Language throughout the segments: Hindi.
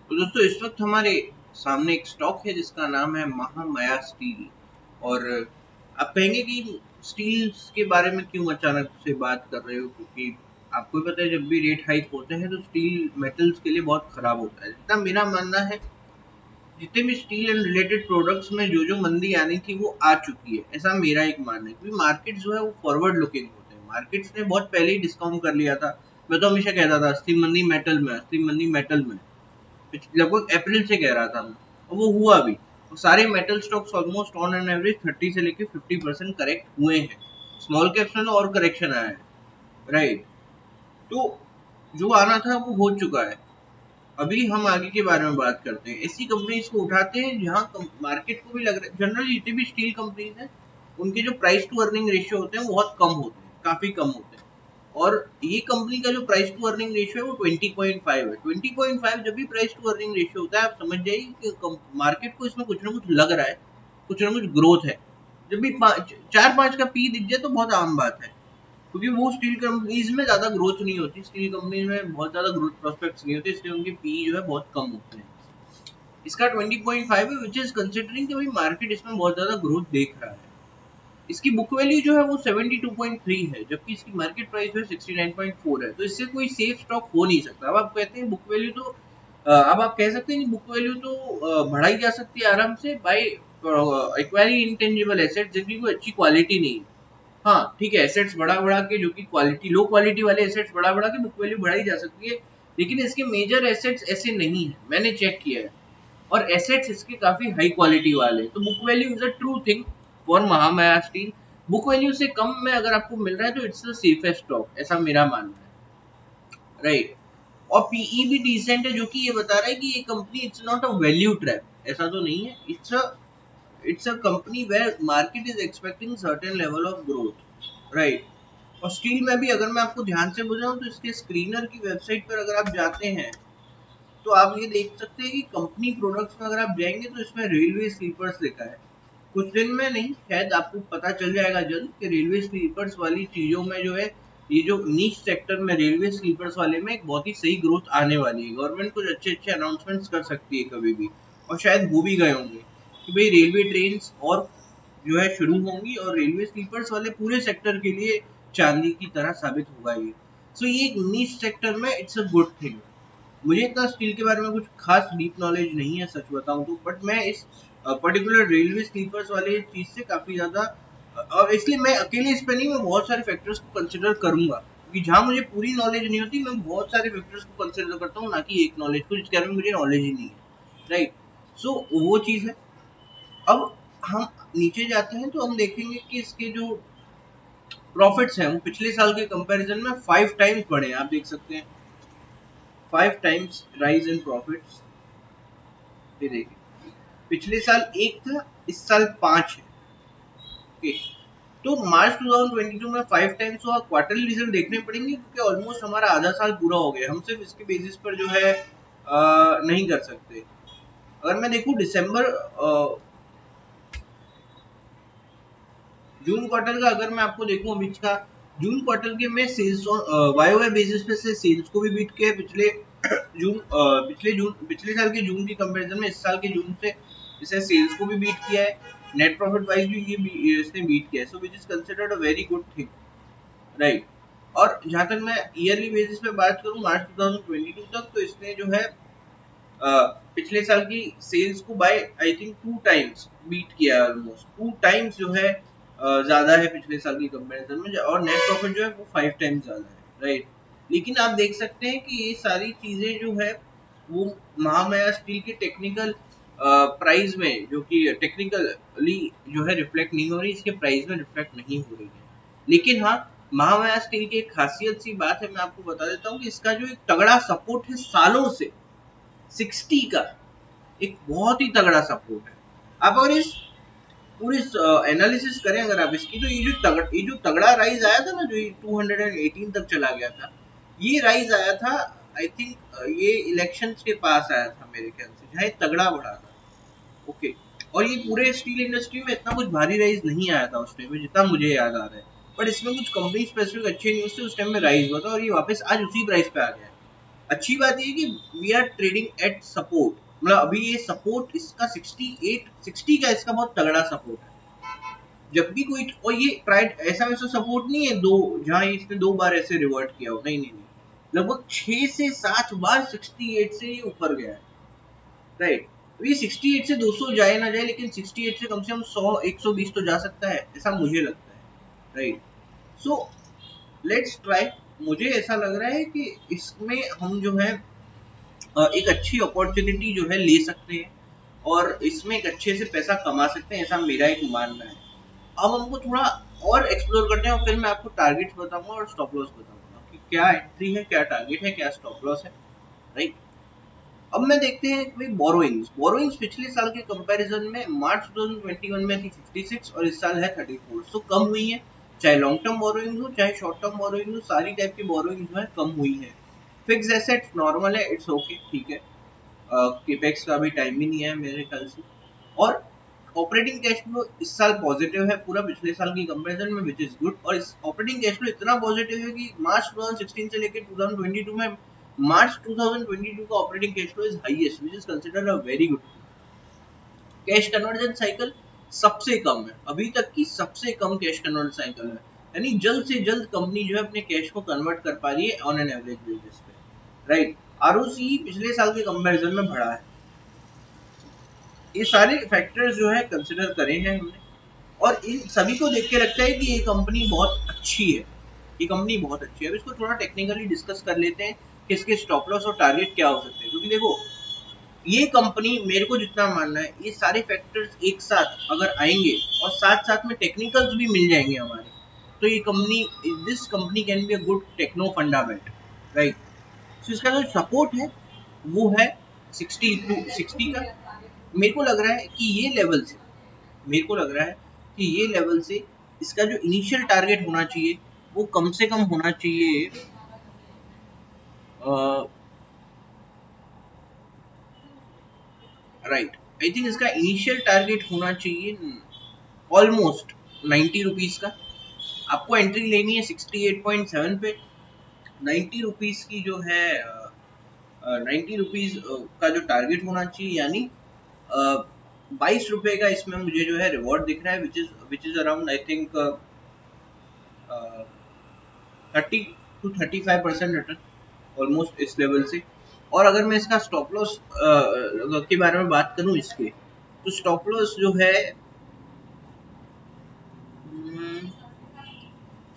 तो दोस्तों इस वक्त हमारे सामने एक स्टॉक है जिसका नाम है महामाया स्टील। और आप कहेंगे कि स्टील के बारे में क्यों अचानक से बात कर रहे हो, क्योंकि आपको भी पता है जब भी रेट हाइक होते हैं तो स्टील मेटल्स के लिए बहुत खराब होता है। जितना मेरा मानना है, जितने भी स्टील एंड रिलेटेड प्रोडक्ट्स में जो जो मंदी आनी थी वो आ चुकी है, ऐसा मेरा एक मानना है। क्योंकि मार्केट जो है वो फॉरवर्ड लुकिंग होते हैं, मार्केट्स ने बहुत पहले ही डिस्काउंट कर लिया था। मैं तो हमेशा कहता था अस्सी मंदी मेटल में, अस्सी मंदी मेटल में, लगभग अप्रैल से कह रहा था मैं, और वो हुआ भी। तो सारे metal stocks almost on an average 30 से लेके 50% करेक्ट हुए हैं। स्मॉल कैप्स में तो और करेक्शन आया है, राइट। तो जो आना था वो हो चुका है। अभी हम आगे के बारे में बात करते हैं, ऐसी कंपनीज को उठाते हैं जहां मार्केट को भी लग रहा है, जनरली जितनी भी स्टील कंपनीज हैं उनके जो प्राइस टू अर्निंग रेशियो होते हैं वो बहुत कम होते हैं, काफी कम होते हैं। और ये कंपनी का जो प्राइस टू अर्निंग रेशियो है वो 20.5 है। 20.5 जब भी प्राइस टू अर्निंग रेशियो होता है, आप समझ जाइए कि मार्केट को इसमें कुछ ना कुछ लग रहा है, कुछ ना कुछ ग्रोथ है। जब भी 4-5 का पी दिख जाए तो बहुत आम बात है, क्योंकि वो स्टील कंपनीज में ज्यादा ग्रोथ नहीं होती, स्टील कंपनीज में बहुत ज्यादा ग्रोथ प्रोस्पेक्ट्स नहीं होते, इसलिए उनके पी जो है बहुत कम होते हैं। इसका 20.5 है, विच इज कंसिडरिंग कि भाई मार्केट इसमें बहुत ज्यादा ग्रोथ देख रहा है। इसकी बुक वैल्यू जो है वो 72.3 है, जबकि इसकी मार्केट प्राइस जो है 69.4 है। तो इससे कोई सेफ स्टॉक हो नहीं सकता। अब आप कहते हैं बुक वैल्यू तो अब आप कह सकते हैं कि बुक वैल्यू तो बढ़ाई जा सकती है आराम से बाय एक्वायरिंग इंटेंजिबल एसेट जिनकी कोई अच्छी क्वालिटी नहीं है। हाँ ठीक है, एसेट्स बढ़ा बढ़ा के, जो कि क्वालिटी लो क्वालिटी वाले एसेट्स बढ़ा बढ़ा के बुक वैल्यू बढ़ाई जा सकती है। लेकिन इसके मेजर एसेट्स ऐसे नहीं है, मैंने चेक किया है। और एसेट्स इसके काफी हाई क्वालिटी वाले, तो book value is a true thing for Mahamaya steel. Book value से कम में अगर आपको मिल रहा है तो इट्स द सेफेस्ट स्टॉक, ऐसा मेरा मानना है, राइट। और पीई भी डिसेंट है, जो कि ये बता रहा है कि ये company it's not a value trap, ऐसा तो नहीं है। It's a company where market is expecting certain level of growth, right. और स्टील में भी अगर मैं आपको ध्यान से बुझाऊं तो इसके स्क्रीनर की वेबसाइट पर अगर आप जाते हैं तो आप ये देख सकते हैं कि कंपनी प्रोडक्ट्स में अगर आप जाएंगे तो इसमें रेलवे स्लीपर्स लिखा है। कुछ दिन में नहीं, शायद आपको पता चल जाएगा जल्द कि रेलवे स्लीपर्स वाली चीजों में जो है, ये जो नीच सेक्टर में रेलवे स्लीपर्स वाले में एक बहुत ही सही ग्रोथ आने वाली है। गवर्नमेंट कुछ अच्छे अच्छे अनाउंसमेंट्स कर सकती है कभी भी, और शायद हो भी गए होंगे कि भाई रेलवे ट्रेन और जो है शुरू होंगी, और रेलवे स्लीपर्स वाले पूरे सेक्टर के लिए चांदी की तरह साबित होगा ये। सो ये एक नीच सेक्टर में इट्स अ गुड थिंग। मुझे इतना स्टील के बारे में कुछ खास डीप नॉलेज नहीं है सच बताऊं तो, बट मैं इस पर्टिकुलर रेलवे स्लीपर्स वाले चीज से काफी ज्यादा, और इसलिए मैं अकेले इस पे नहीं, मैं बहुत सारे फैक्टर्स को कंसिडर करूंगा, क्योंकि जहां मुझे पूरी नॉलेज नहीं होती मैं बहुत सारे फैक्टर्स को कंसिडर करता हूँ, ना कि एक नॉलेज को जिसके बारे में मुझे नॉलेज ही नहीं है, राइट। सो वो चीज है। अब हम नीचे जाते हैं तो हम देखेंगे कि इसके जो प्रॉफिट्स हैं वो पिछले साल के कंपैरिजन में 5 टाइम्स बढ़े हैं, आप देख सकते हैं। 5 टाइम्स राइज इन प्रॉफिट्स, ये देखिए, पिछले साल एक था, इस साल 5 है। ओके, तो मार्च 2022 में 5 टाइम्स हुआ। क्वार्टरली रिजल्ट देखने पड़ेंगे क्योंकि ऑलमोस्ट हमारा आधा साल पूरा हो गया, हम सिर्फ इसके बेसिस पर जो है नहीं कर सकते। अगर मैं देखूं दिसंबर जून क्वार्टर का, अगर मैं आपको देखूं अभी का जून क्वार्टर के में सेल्स वाई वाई बेसिस पे से सेल्स को भी बीट किया है पिछले पिछले साल के जून के कंपैरिजन में इस साल के जून से इसे सेल्स को भी बीट किया है। नेट प्रॉफिट वाइज भी ये इसने बीट किया है, so which is considered a very good thing, right. और जहां तक मैं ईयरली बेसिस पे बात करूं मार्च 2022 तक, तो इसने जो है पिछले साल की सेल्स को by I think 2 times beat किया है, ऑलमोस्ट 2 टाइम्स जो है ज्यादा है पिछले साल की कंपैरिजन में, और नेट प्रॉफिट जो है वो 5 टाइम्स ज्यादा है, राइट। लेकिन आप देख सकते हैं कि ये सारी चीजें जो है वो महामाया स्टील के टेक्निकल प्राइस में, जो कि टेक्निकली जो है रिफ्लेक्ट नहीं हो रही, इसके प्राइस में रिफ्लेक्ट नहीं हो रही है। लेकिन हाँ, महामाया स्टील की एक खासियत सी बात है, मैं आपको बता देता हूँ कि इसका जो एक तगड़ा सपोर्ट है सालों से, 60 का एक बहुत ही तगड़ा सपोर्ट है। आप अगर इस पूरी एनालिसिस करें अगर आप इसकी, तो ये जो तगड़ा राइज आया था ना, जो ये 218 तक चला गया था, ये राइज आया था आई थिंक ये इलेक्शंस के पास आया था मेरे ख्याल से, जहाँ तगड़ा बढ़ा था। ओके, और ये पूरे स्टील इंडस्ट्री में इतना कुछ भारी राइज नहीं आया था उस टाइम में, जितना मुझे याद आ रहा है। बट इसमें कुछ कंपनी स्पेसिफिक अच्छे न्यूज थे उस टाइम में राइज हुआ था, और ये वापस आज उसी प्राइस पे आ गया है। अच्छी बात ये है कि we are trading at support, मतलब अभी ये सपोर्ट इसका 68 60 का इसका बहुत तगड़ा सपोर्ट है। जब भी कोई, और ये ट्राइड ऐसा वैसा सपोर्ट नहीं है दो, जहां इसने 2 बार ऐसे रिवर्ट किया हो, नहीं नहीं नहीं, लगभग 6 से 7 बार 68 से ये ऊपर गया है, राइट। तो ये 68 से 200 जाए ना जाए, लेकिन 68 से कम से कम 100 120 तो जा सकता है, ऐसा मुझे लगता है, राइट। So let's try. मुझे ऐसा लग रहा है कि इसमें हम जो है एक अच्छी अपॉर्चुनिटी जो है ले सकते हैं, और इसमें एक अच्छे से पैसा कमा सकते हैं, ऐसा मेरा एक मानना है। अब हमको थोड़ा और एक्सप्लोर करते हैं, और फिर मैं आपको टारगेट्स बताऊंगा और स्टॉप लॉस बताऊंगा कि क्या एंट्री है, क्या टारगेट है, क्या स्टॉप लॉस है, राइट। अब मैं देखते हैं कि भाई बोरोइंग्स, पिछले साल के कंपैरिजन में मार्च 2021 में थी 56 और इस साल है 34, तो कम हुई है। चाहे लॉन्ग टर्म बोरोइंग हो चाहे शॉर्ट टर्म बोरोइंग हो, सारी टाइप की बोरोइंग जो है कम हुई है। फिक्स एसेट्स नॉर्मल है, इट्स ओके, ठीक है। केपेक्स का भी टाइम भी नहीं है मेरे ख्याल से। और ऑपरेटिंग कैश फ्लो इस साल पॉजिटिव है पूरा पिछले साल की कंपैरिजन में, विच इज गुड। और इस ऑपरेटिंग कैश फ्लो इतना पॉजिटिव है कि मार्च 2016 से लेकर 2022 में, मार्च 2022 का operating cash flow is highest, which is considered a very good. Cash conversion cycle सबसे कम है, अभी तक की सबसे कम कैश कन्वर्जन साइकिल है, यानी जल्द से जल्द कंपनी जो है अपने कैश को कन्वर्ट कर पा रही है ऑन एन एवरेज बेसिस पे, राइट। आरओसी पिछले साल के कंपैरिजन में बढ़ा है। ये सारे फैक्टर्स जो है कंसिडर करे हैं हमने, और इन सभी को देख के लगता है कि ये कंपनी बहुत अच्छी है, ये कंपनी बहुत अच्छी है। अब इसको थोड़ा टेक्निकली डिस्कस कर लेते हैं कि इसके स्टॉप लॉस और टारगेट क्या हो सकते हैं, क्योंकि देखो ये कंपनी, मेरे को जितना मानना है, ये सारे फैक्टर्स एक साथ अगर आएंगे और साथ साथ में टेक्निकल्स भी मिल जाएंगे हमारे, तो ये company, this company can be a good techno fundament, right. तो इसका जो सपोर्ट है वो है 60 का। मेरे को लग रहा है कि ये लेवल से, मेरे को लग रहा है कि ये लेवल से इसका जो इनिशियल टारगेट होना चाहिए वो कम से कम होना चाहिए, राइट। आई थिंक इसका इनिशियल टारगेट होना चाहिए ऑलमोस्ट 90 रुपीज का। आपको एंट्री लेनी है 68.7 पे। 90 रुपीज की जो है 90 रुपीज का जो टारगेट होना चाहिए, यानी 22 रुपए का इसमें मुझे जो है रिवॉर्ड दिख रहा है, which is around I think 30 to 35% return almost इस लेवल से। और अगर मैं इसका स्टॉप लॉस के बारे में बात करूं इसके, तो स्टॉप लॉस जो है,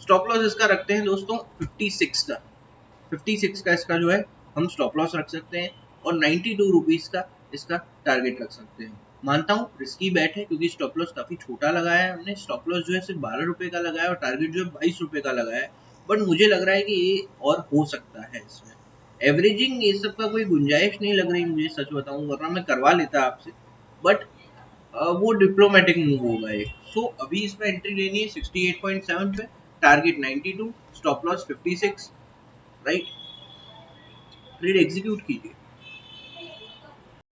स्टॉप लॉस इसका रखते हैं दोस्तों 56 का। 56 का इसका जो है हम स्टॉप लॉस रख सकते हैं, और 92 रुपीज का इसका टारगेट रख सकते हैं। मानता हूँ रिस्की बैट है, क्योंकि स्टॉप लॉस काफी छोटा लगाया है हमने, स्टॉप लॉस जो है सिर्फ 12 रुपए का लगाया है, और टारगेट जो है 22 रुपए का लगाया है। बट मुझे लग रहा है कि ये और हो सकता है इसमें, एवरेजिंग ये सब का कोई गुंजाइश नहीं लग रही मुझे, सच बताऊं, वरना मैं करवा लेता आपसे। बट वो डिप्लोमेटिक मूव होगा ये। सो अभी इसमें एंट्री लेनी है 68.7 पे, target 92, stop loss 56, right. Trade execute कीजिए।